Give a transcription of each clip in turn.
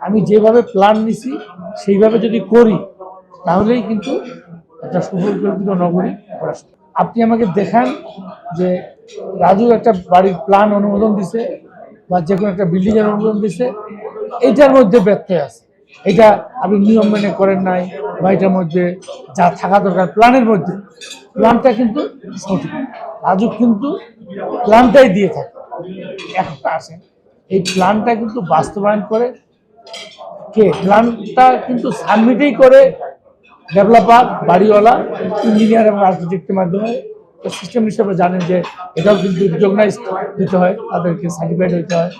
আমি যেভাবে প্ল্যান নিছি সেইভাবে যদি করি তাহলেই কিন্তু একটা সুপরিকল্পিত নগরী করা সম্ভব। আপনি আমাকে দেখান যে রাজু একটা বাড়ির প্ল্যান অনুমোদন দিছে বা যে কোনো একটা বিল্ডিং এর অনুমোদন দিছে, এইটার মধ্যে ব্যত্যয় আছে, এটা আপনি নিয়ম মেনে করেন নাই বা এটার মধ্যে যা থাকা দরকার প্ল্যানের মধ্যে, প্ল্যানটা কিন্তু সঠিক, রাজু কিন্তু প্ল্যানটাই দিয়ে থাকে। এখন আসেন এই প্ল্যানটা কিন্তু বাস্তবায়ন করে কে? প্ল্যানটা কিন্তু সাবমিটই করে ডেভেলপার, বাড়িওয়ালা, ইঞ্জিনিয়ার এবং আর্কিটেক্টের মাধ্যমে। সিস্টেম হিসেবে জানেন যে এটাও কিন্তু রিকগনাইজ দিতে হয়, তাদেরকে সার্টিফাইড হইতে হয়,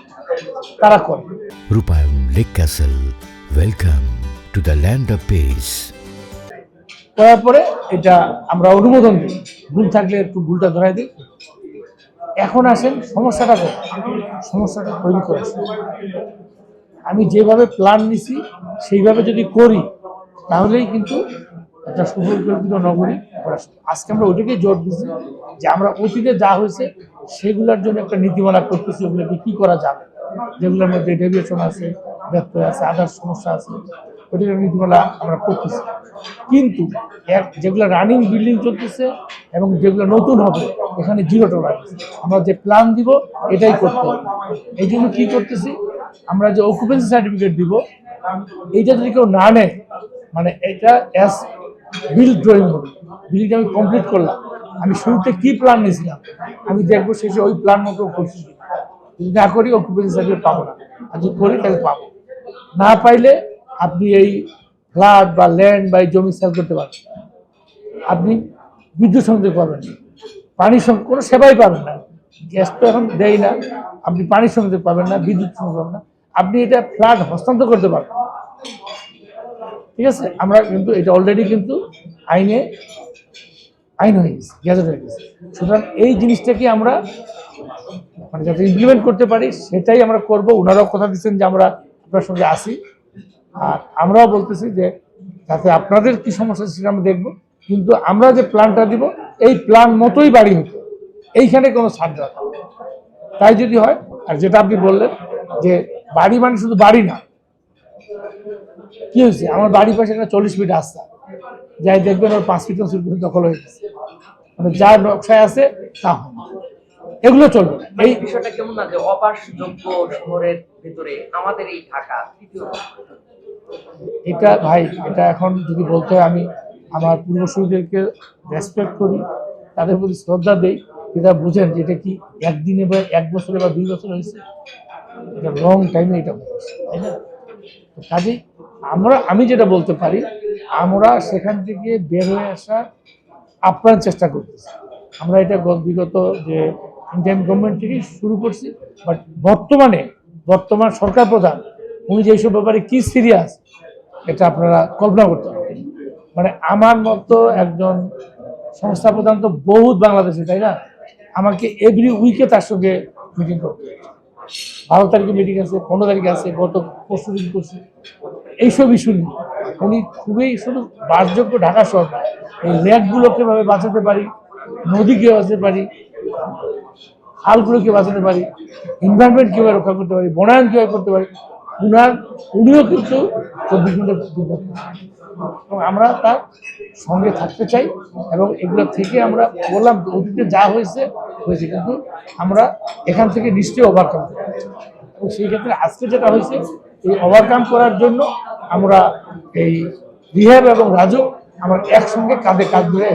তারা করে। রূপায়ণ lake castle, welcome to the land of piece. করার পরে এটা আমরা অনুমোদন দিই, ভুল থাকলে একটু ভুলটা ধরাই দিই। এখন আসেন সমস্যাটা কোথায়? সমস্যাটা তৈরি করেছে আমি যেভাবে প্ল্যান নিছি সেইভাবে যদি করি তাহলেই কিন্তু একটা সুপরিকল্পিত নগরী করা সম্ভব। আজকে আমরা ওইটাকেই জোর দিচ্ছি যে আমরা অতীতে যা হয়েছে সেগুলোর জন্য একটা নীতিমালা করতেছি, ওগুলোকে কী করা যাবে, যেগুলোর মধ্যে ডেভিয়েশন আছে, ব্যত্যয় আছে, আদার সমস্যা আছে, ওইটাকে নীতিমালা আমরা করতেছি। কিন্তু যেগুলো রানিং বিল্ডিং চলতেছে এবং যেগুলো নতুন হবে এখানে জিরো টলারেন্স, আমরা যে প্ল্যান দিব এটাই করতে হবে। এই জন্য কী করতেছি, আমরা যে অকুপেন্সি সার্টিফিকেট দিব এইটা যদি কেউ না নেয়, মানে এটা অ্যাজ বিল্ড ড্রয়িং হবে, বিল্ডিংটা আমি কমপ্লিট করলাম, আমি শুরুতে কি প্ল্যান নিয়েছিলাম আমি দেখবো শেষে ওই প্ল্যান মতো করছি। যদি না করি অকুপেন্সি সার্টিফিকেট পাবো না, আর যদি করি তাহলে পাবো। না পাইলে আপনি এই ফ্ল্যাট বা ল্যান্ড বা এই জমি সেল করতে পারবেন, আপনি বিদ্যুৎ সংযোগ পাবেন না, পানি কোনো সেবাই পাবেন না, গ্যাস তো এখন দেয় না, আপনি পানির সংযোগ পাবেন না, বিদ্যুৎ সংযোগ পাবেন না, আপনি এটা ফ্ল্যাট হস্তান্তর করতে পারবেন। ঠিক আছে, আমরা কিন্তু এটা অলরেডি কিন্তু আইন হয়ে গেছে, গ্যাজেট হয়ে গেছে। সুতরাং এই জিনিসটাকে আমরা মানে যাতে ইমপ্লিমেন্ট করতে পারি সেটাই আমরা করব। ওনারাও কথা দিচ্ছেন যে আমরা আপনার সঙ্গে আসি, আর আমরাও বলতেছি যে যাতে আপনাদের কি সমস্যা সেটা আমরা দেখবো, কিন্তু আমরা যে প্ল্যানটা দিব এই প্ল্যান মতোই বাড়ি হতো, এইখানে কোনো ছাড় দেওয়া হবে। তাই যদি হয়, আর যেটা আপনি বললেন যে বাড়ি মানে শুধু বাড়ি না, কি হয়েছে আমার বাড়ির পাশে একটা 40 ফিট রাস্তা, যাই দেখবেন ওর 5 ফিট দখল হয়ে গেছে, মানে যার নকশায় আছে তা হয়, এগুলো চলবে না। এই বিষয়টা কেমন না যে অবাসযোগ্য শহরের ভিতরে আমাদের এই ঢাকা তৃতীয়, এটা ভাই এটা এখন যদি বলতে হয়, আমি আমার পূর্বসূরীদেরকে রেসপেক্ট করি, তাদের প্রতি শ্রদ্ধা দেই, এটা বুঝেন যে এটা কি একদিনে বা 1 বছরে বা 2 বছর হয়েছে, এটা লং টাইমে এটা হয়েছে, তাই না? কাজেই আমি যেটা বলতে পারি, আমরা সেখান থেকে বের হয়ে আসার আপ্রাণ চেষ্টা করতেছি। আমরা এটা বিগত যে ইন্ডিয়ান গভর্নমেন্ট থেকে শুরু করছি, বাট বর্তমান সরকার প্রধান উনি যেসব ব্যাপারে কি সিরিয়াস এটা আপনারা কল্পনা করতে পারেন। মানে আমার মতো একজন সংস্থা প্রধান তো বহুত বাংলাদেশে, তাই না? আমাকে এভরি উইকে তার সঙ্গে মিটিং করতে হয়। 12 তারিখে মিটিং আছে, 15 তারিখে আছে, গত পরশু দিন করছি। এইসব ইস্যু নিয়ে উনি খুবই শুধু বাসযোগ্য ঢাকা শহর, এই ল্যান্ডগুলো কীভাবে বাঁচাতে পারি, নদীকে বাঁচাতে পারি, খালগুলোকে বাঁচাতে পারি, এনভায়রনমেন্ট কীভাবে রক্ষা করতে পারি, বনায়ন কীভাবে করতে পারি, উনিও কিন্তু 24 ঘন্টা এবং আমরা তার সঙ্গে থাকতে চাই। এবং এগুলো থেকে আমরা বললাম অতীতে যা হয়েছে, কিন্তু আমরা এখান থেকে নিশ্চয়ই ওভারকাম করতে পারি। এবং সেই ক্ষেত্রে আজকে যেটা হয়েছে এই ওভারকাম করার জন্য আমরা এই রিহ্যাব এবং রাজু আমরা একসঙ্গে কাঁধে কাঁধ ধরে